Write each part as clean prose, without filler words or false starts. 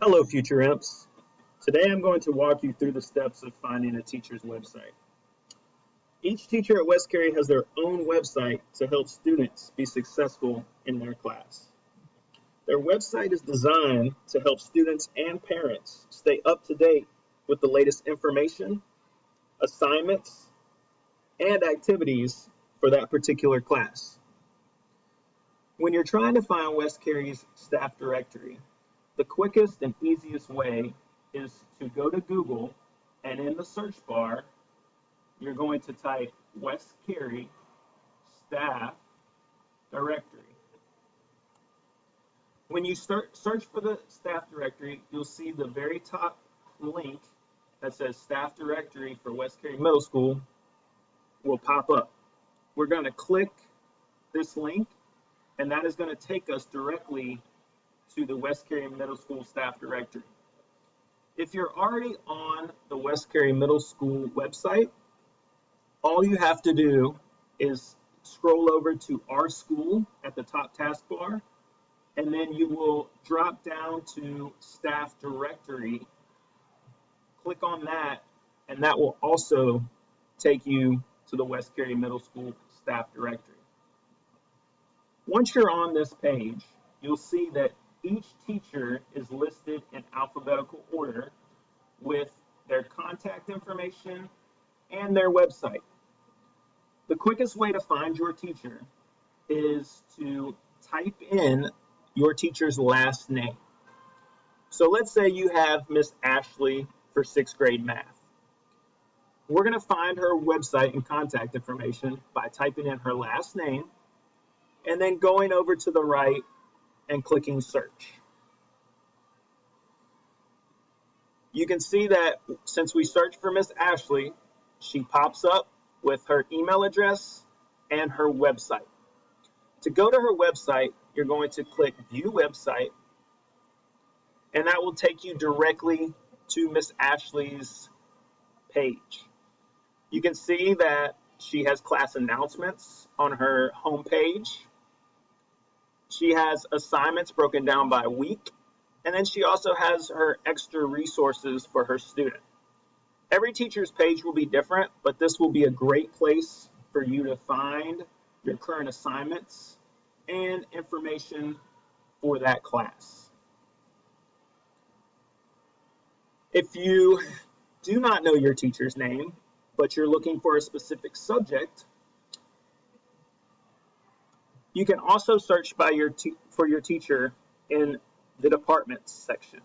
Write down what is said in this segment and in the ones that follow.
Hello, future imps. Today I'm going to walk you through the steps of finding a teacher's website. Each teacher at West Cary has their own website to help students be successful in their class. Their website is designed to help students and parents stay up to date with the latest information, assignments, and activities for that particular class. When you're trying to find West Cary's staff directory, the quickest and easiest way is to go to Google, and in the search bar, you're going to type West Cary staff directory. When you search for the staff directory, you'll see the very top link that says staff directory for West Cary Middle School will pop up. We're going to click this link, and that is going to take us directly to the West Cary Middle School staff directory. If you're already on the West Cary Middle School website, all you have to do is scroll over to Our School at the top taskbar, and then you will drop down to Staff Directory. Click on that, and that will also take you to the West Cary Middle School staff directory. Once you're on this page, you'll see that each teacher is listed in alphabetical order with their contact information and their website. The quickest way to find your teacher is to type in your teacher's last name. So let's say you have Miss Ashley for 6th grade math. We're going to find her website and contact information by typing in her last name and then going over to the right and clicking search. You can see that since we searched for Miss Ashley, she pops up with her email address and her website. To go to her website, you're going to click View Website, and that will take you directly to Miss Ashley's page. You can see that she has class announcements on her homepage. She has assignments broken down by week, and then she also has her extra resources for her student. Every teacher's page will be different, but this will be a great place for you to find your current assignments and information for that class. If you do not know your teacher's name, but you're looking for a specific subject, you can also search by for your teacher in the departments section.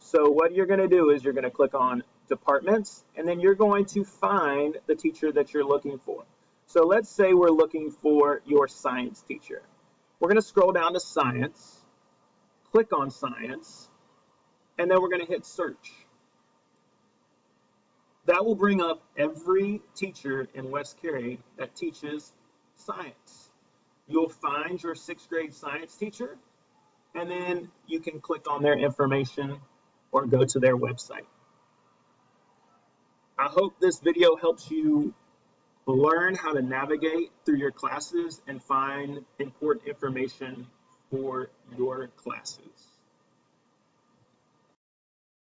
So what you're going to do is you're going to click on departments, and then you're going to find the teacher that you're looking for. So let's say we're looking for your science teacher. We're going to scroll down to science, click on science, and then we're going to hit search. That will bring up every teacher in West Cary that teaches science. You'll find your 6th grade science teacher, and then you can click on their information or go to their website. I hope this video helps you learn how to navigate through your classes and find important information for your classes.